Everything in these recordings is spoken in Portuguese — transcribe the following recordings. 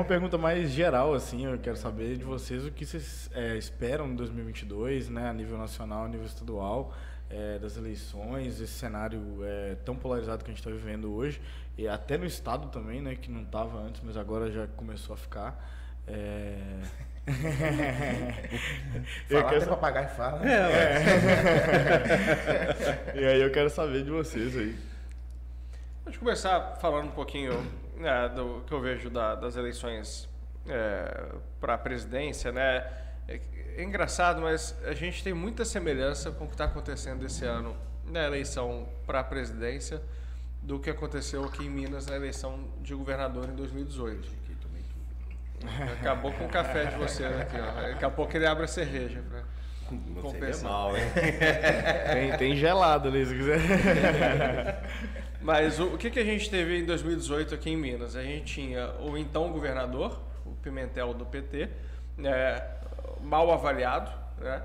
uma pergunta mais geral, assim, eu quero saber de vocês o que vocês esperam em 2022, né, a nível nacional, a nível estadual, das eleições, esse cenário tão polarizado que a gente está vivendo hoje, e até no estado também, né, que não estava antes, mas agora já começou a ficar. Falar até papagaio fala. E aí eu quero saber de vocês aí. Deixa eu começar falando um pouquinho do que eu vejo das eleições para a presidência, né? É engraçado, mas a gente tem muita semelhança com o que está acontecendo esse ano na eleição para a presidência do que aconteceu aqui em Minas na eleição de governador em 2018. Acabou com o café de você aqui, ó. Daqui a pouco ele abre a cerveja para compensar. Mal, hein? Tem gelado ali, se quiser. Mas o que a gente teve em 2018 aqui em Minas? A gente tinha o então governador, o Pimentel do PT, mal avaliado, né?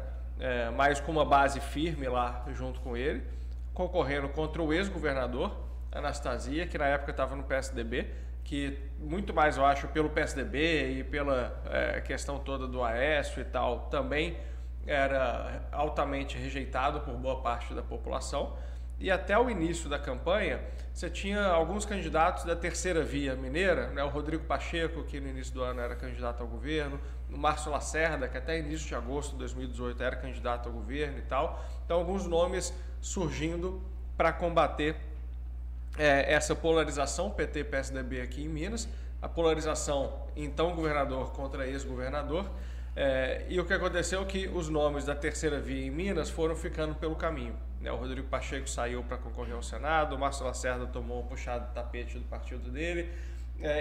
Mas com uma base firme lá junto com ele, concorrendo contra o ex-governador, Anastasia, que na época estava no PSDB, que muito mais, eu acho, pelo PSDB e pela questão toda do Aécio e tal, também era altamente rejeitado por boa parte da população. E até o início da campanha, você tinha alguns candidatos da terceira via mineira, né? O Rodrigo Pacheco, que no início do ano era candidato ao governo, o Márcio Lacerda, que até início de agosto de 2018 era candidato ao governo e tal. Então, alguns nomes surgindo para combater essa polarização PT-PSDB aqui em Minas, a polarização então governador contra ex-governador. E o que aconteceu é que os nomes da terceira via em Minas foram ficando pelo caminho. O Rodrigo Pacheco saiu para concorrer ao Senado, o Márcio Lacerda tomou um puxado de tapete do partido dele,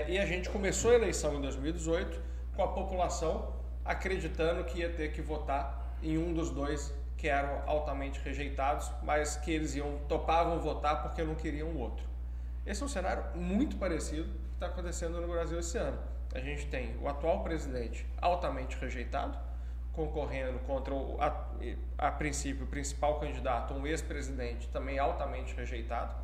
e a gente começou a eleição em 2018 com a população acreditando que ia ter que votar em um dos dois que eram altamente rejeitados, mas que eles topavam votar porque não queriam o outro. Esse é um cenário muito parecido com o que está acontecendo no Brasil esse ano. A gente tem o atual presidente altamente rejeitado, concorrendo contra, a princípio, o principal candidato, um ex-presidente também altamente rejeitado,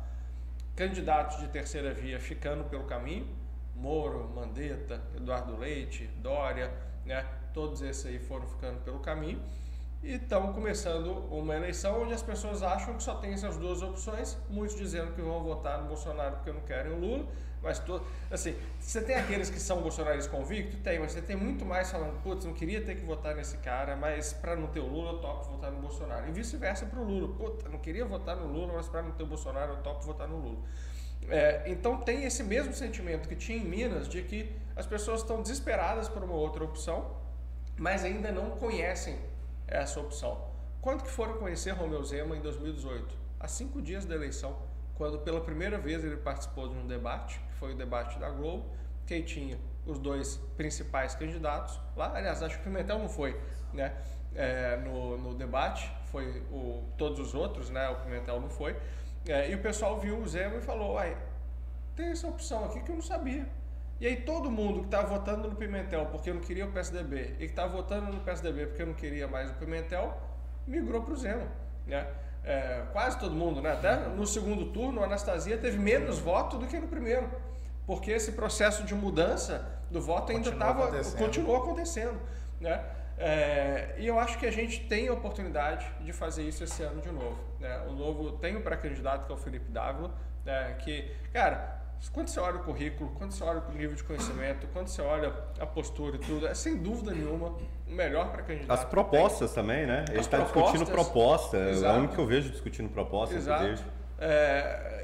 candidatos de terceira via ficando pelo caminho, Moro, Mandetta, Eduardo Leite, Dória, né? Todos esses aí foram ficando pelo caminho. E estamos começando uma eleição onde as pessoas acham que só tem essas duas opções, muitos dizendo que vão votar no Bolsonaro porque não querem o Lula, mas assim, você tem aqueles que são bolsonaristas convictos? Tem, mas você tem muito mais falando, putz, não queria ter que votar nesse cara, mas para não ter o Lula eu topo votar no Bolsonaro. E vice-versa para o Lula, putz, não queria votar no Lula, mas para não ter o Bolsonaro eu topo votar no Lula. Então tem esse mesmo sentimento que tinha em Minas, de que as pessoas estão desesperadas por uma outra opção, mas ainda não conhecem essa opção. Quando que foram conhecer Romeu Zema em 2018? Há 5 dias da eleição, quando pela primeira vez ele participou de um debate, que foi o debate da Globo, que tinha os dois principais candidatos lá. Aliás, acho que o Pimentel não foi, né? No debate, foi todos os outros, né? O Pimentel não foi. E o pessoal viu o Zema e falou, tem essa opção aqui que eu não sabia. E aí todo mundo que estava votando no Pimentel porque não queria o PSDB e que estava votando no PSDB porque não queria mais o Pimentel, migrou para o Zema, né? Quase todo mundo, né? Até no segundo turno a Anastasia teve menos voto do que no primeiro, porque esse processo de mudança do voto ainda continuou acontecendo, né? E eu acho que a gente tem a oportunidade de fazer isso esse ano de novo, né? O novo tem o pré-candidato que é o Felipe Dávila, que, cara, quando você olha o currículo, quando você olha o nível de conhecimento, quando você olha a postura e tudo, sem dúvida nenhuma o melhor para candidato. As propostas também, né? Ele está discutindo proposta. É o único que eu vejo discutindo propostas. Exato.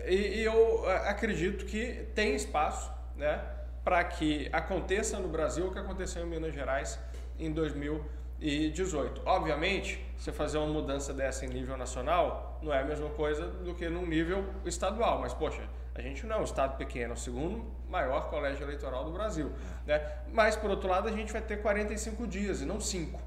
E eu acredito que tem espaço, né, para que aconteça no Brasil o que aconteceu em Minas Gerais em 2018. Obviamente, você fazer uma mudança dessa em nível nacional não é a mesma coisa do que num nível estadual, mas, poxa, a gente não é um estado pequeno, é o segundo maior colégio eleitoral do Brasil, né? Mas, por outro lado, a gente vai ter 45 dias e não 5.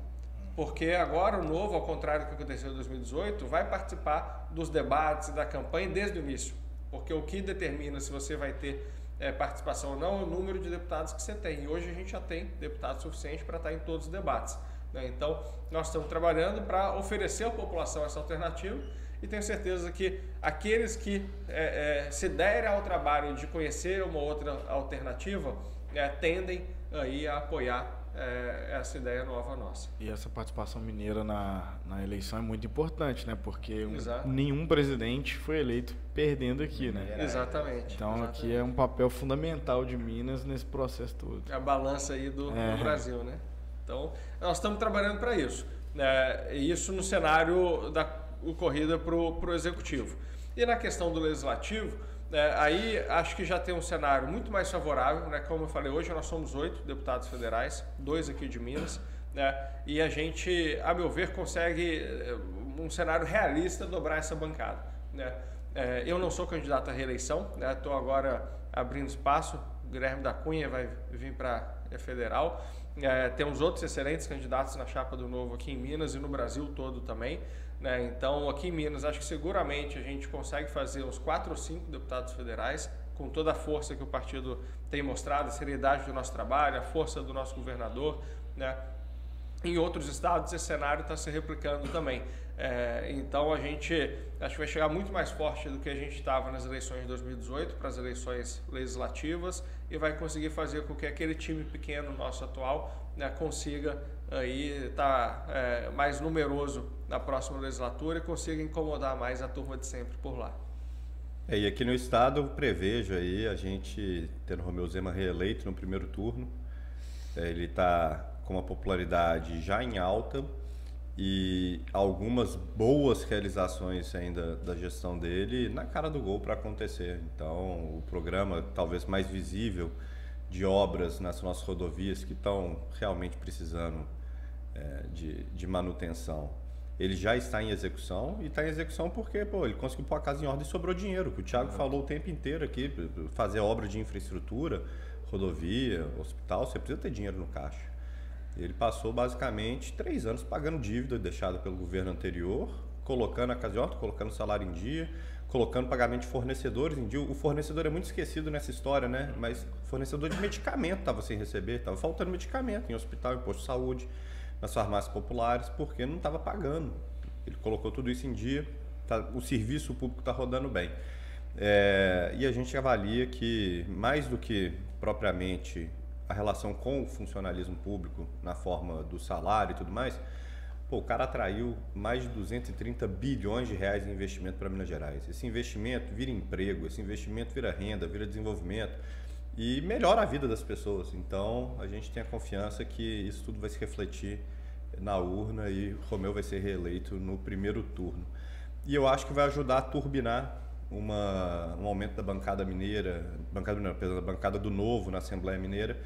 Porque agora o novo, ao contrário do que aconteceu em 2018, vai participar dos debates e da campanha desde o início. Porque o que determina se você vai ter participação ou não é o número de deputados que você tem. E hoje a gente já tem deputados suficientes para estar em todos os debates, né? Então, nós estamos trabalhando para oferecer à população essa alternativa. E tenho certeza que aqueles que se derem ao trabalho de conhecer uma outra alternativa tendem aí a apoiar essa ideia nova nossa. E essa participação mineira na eleição é muito importante, né? Porque Exato. nenhum presidente foi eleito perdendo aqui, né? Exatamente. Então exatamente. Aqui é um papel fundamental de Minas nesse processo todo. A balança aí do Brasil, né? Então, nós estamos trabalhando para isso. Isso no cenário da corrida para o Executivo. E na questão do Legislativo, aí acho que já tem um cenário muito mais favorável, né? Como eu falei, hoje nós somos 8 deputados federais, 2 aqui de Minas, né? E a gente, a meu ver, consegue um cenário realista dobrar essa bancada, né? Eu não sou candidato à reeleição, né? Estou agora abrindo espaço, o Guilherme da Cunha vai vir para a federal. Temos outros excelentes candidatos na chapa do Novo aqui em Minas e no Brasil todo também, né? Então, aqui em Minas, acho que seguramente a gente consegue fazer uns 4 ou 5 deputados federais, com toda a força que o partido tem mostrado, a seriedade do nosso trabalho, a força do nosso governador, né? Em outros estados, esse cenário está se replicando também. Então, a gente acho que vai chegar muito mais forte do que a gente estava nas eleições de 2018 para as eleições legislativas e vai conseguir fazer com que aquele time pequeno nosso atual, né, consiga aí estar mais numeroso na próxima legislatura e consiga incomodar mais a turma de sempre por lá. E aqui no estado eu prevejo aí a gente tendo Romeu Zema reeleito no primeiro turno. Ele está com uma popularidade já em alta e algumas boas realizações ainda da gestão dele na cara do gol para acontecer. Então, o programa talvez mais visível de obras nas nossas rodovias que estão realmente precisando de manutenção, ele já está em execução e está em execução porque ele conseguiu pôr a casa em ordem e sobrou dinheiro, que o Thiago falou o tempo inteiro aqui, fazer obra de infraestrutura, rodovia, hospital, você precisa ter dinheiro no caixa. Ele passou basicamente 3 anos pagando dívida deixada pelo governo anterior, colocando a casa em ordem, colocando o salário em dia, colocando pagamento de fornecedores em dia. O fornecedor é muito esquecido nessa história, né? Mas fornecedor de medicamento estava sem receber, estava faltando medicamento em hospital, em posto de saúde, nas farmácias populares, porque não estava pagando. Ele colocou tudo isso em dia, o serviço público está rodando bem. E a gente avalia que, mais do que propriamente a relação com o funcionalismo público na forma do salário e tudo mais, o cara atraiu mais de 230 bilhões de reais em investimento para Minas Gerais. Esse investimento vira emprego, esse investimento vira renda, vira desenvolvimento e melhora a vida das pessoas. Então, a gente tem a confiança que isso tudo vai se refletir na urna e Romeu vai ser reeleito no primeiro turno. E eu acho que vai ajudar a turbinar um aumento da bancada mineira, da bancada do Novo na Assembleia Mineira,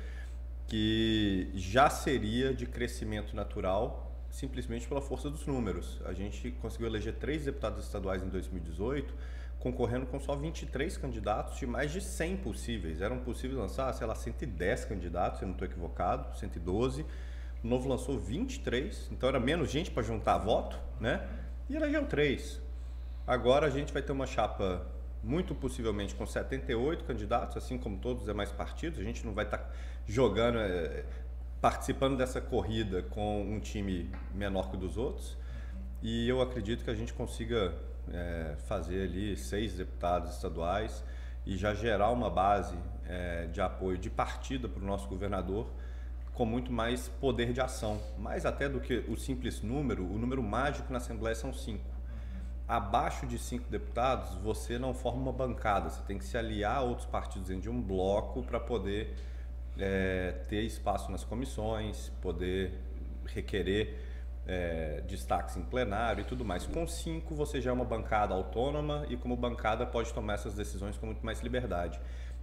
que já seria de crescimento natural, simplesmente pela força dos números. A gente conseguiu eleger 3 deputados estaduais em 2018, concorrendo com só 23 candidatos de mais de 100 possíveis. Eram possíveis lançar, 110 candidatos, se eu não estou equivocado, 112. O Novo lançou 23, então era menos gente para juntar voto, né? E elegeu 3. Agora a gente vai ter uma chapa muito possivelmente com 78 candidatos, assim como todos os demais partidos. A gente não vai estar jogando, participando dessa corrida com um time menor que o dos outros. E eu acredito que a gente consiga fazer ali 6 deputados estaduais e já gerar uma base de apoio de partida para o nosso governador com muito mais poder de ação. Mais até do que o simples número, o número mágico na Assembleia são 5. Abaixo de 5 deputados, você não forma uma bancada, você tem que se aliar a outros partidos dentro de um bloco para poder ter espaço nas comissões, poder requerer destaques em plenário e tudo mais. Com 5, você já é uma bancada autônoma e como bancada pode tomar essas decisões com muito mais liberdade.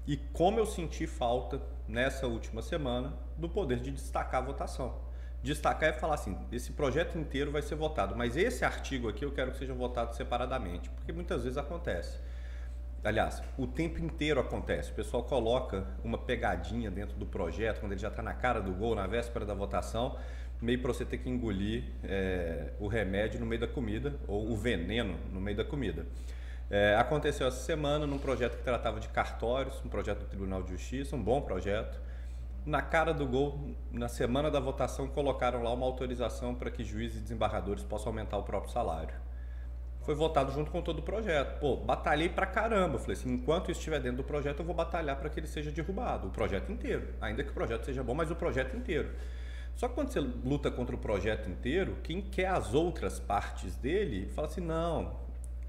E como eu senti falta nessa última semana do poder de destacar a votação. Destacar é falar assim, esse projeto inteiro vai ser votado, mas esse artigo aqui eu quero que seja votado separadamente, porque muitas vezes acontece. Aliás, o tempo inteiro acontece. O pessoal coloca uma pegadinha dentro do projeto, quando ele já está na cara do gol, na véspera da votação, meio para você ter que engolir o remédio no meio da comida, ou o veneno no meio da comida. Aconteceu essa semana num projeto que tratava de cartórios, um projeto do Tribunal de Justiça, um bom projeto. Na cara do gol, na semana da votação, colocaram lá uma autorização para que juízes e desembargadores possam aumentar o próprio salário. foi votado junto com todo o projeto. Pô, batalhei pra caramba. Falei assim, enquanto isso estiver dentro do projeto, eu vou batalhar para que ele seja derrubado. O projeto inteiro. Ainda que o projeto seja bom, mas o projeto inteiro. Só que quando você luta contra o projeto inteiro, quem quer as outras partes dele, fala assim, não,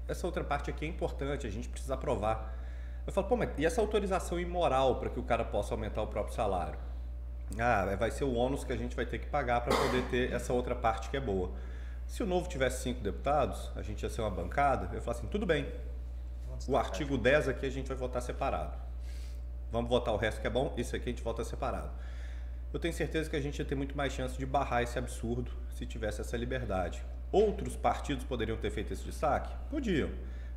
essa outra parte aqui é importante, a gente precisa aprovar. Eu falo, pô, mas e essa autorização imoral para que o cara possa aumentar o próprio salário? Ah, vai ser o ônus que a gente vai ter que pagar para poder ter essa outra parte que é boa. Se o Novo tivesse 5 deputados, a gente ia ser uma bancada, eu ia falar assim, tudo bem, o artigo 10 aqui a gente vai votar separado. Vamos votar o resto que é bom, isso aqui a gente vota separado. Eu tenho certeza que a gente ia ter muito mais chance de barrar esse absurdo se tivesse essa liberdade. Outros partidos poderiam ter feito esse destaque? Podiam,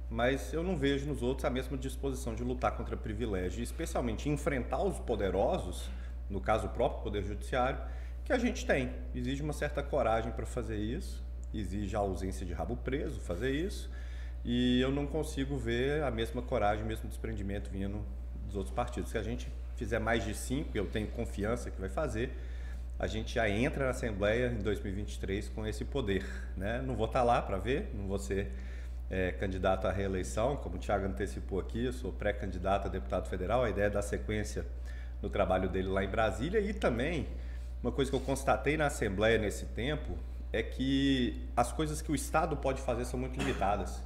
mas eu não vejo nos outros a mesma disposição de lutar contra privilégio, especialmente enfrentar os poderosos, no caso o próprio Poder Judiciário, que a gente tem. Exige uma certa coragem para fazer isso, exige a ausência de rabo preso fazer isso, e eu não consigo ver a mesma coragem, o mesmo desprendimento vindo dos outros partidos. Se a gente fizer mais de 5, eu tenho confiança que vai fazer, a gente já entra na Assembleia em 2023 com esse poder, né? Não vou estar lá para ver, não vou ser candidato à reeleição, como o Thiago antecipou aqui, eu sou pré-candidato a deputado federal, a ideia é dar sequência no trabalho dele lá em Brasília. E também, uma coisa que eu constatei na Assembleia nesse tempo, é que as coisas que o Estado pode fazer são muito limitadas.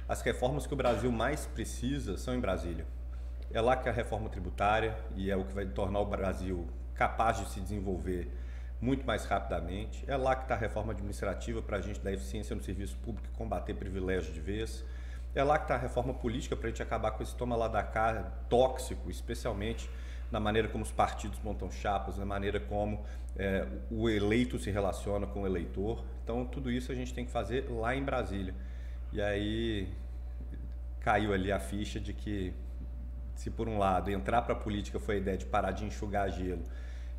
As reformas que o Brasil mais precisa são em Brasília. É lá que é a reforma tributária, e é o que vai tornar o Brasil capaz de se desenvolver muito mais rapidamente. É lá que está a reforma administrativa para a gente dar eficiência no serviço público e combater privilégio de vez. É lá que está a reforma política para a gente acabar com esse toma lá da cá tóxico, especialmente na maneira como os partidos montam chapas, na maneira como o eleito se relaciona com o eleitor. Então, tudo isso a gente tem que fazer lá em Brasília. E aí caiu ali a ficha de que, se por um lado entrar para a política foi a ideia de parar de enxugar gelo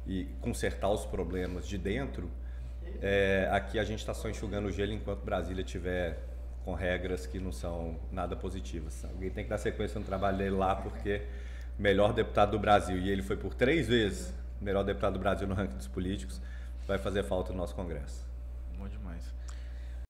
e consertar os problemas de dentro, aqui a gente está só enxugando o gelo enquanto Brasília estiver com regras que não são nada positivas. Alguém tem que dar sequência no trabalho dele lá, porque melhor deputado do Brasil, e ele foi por 3 vezes melhor deputado do Brasil no ranking dos políticos, vai fazer falta no nosso Congresso. Bom demais.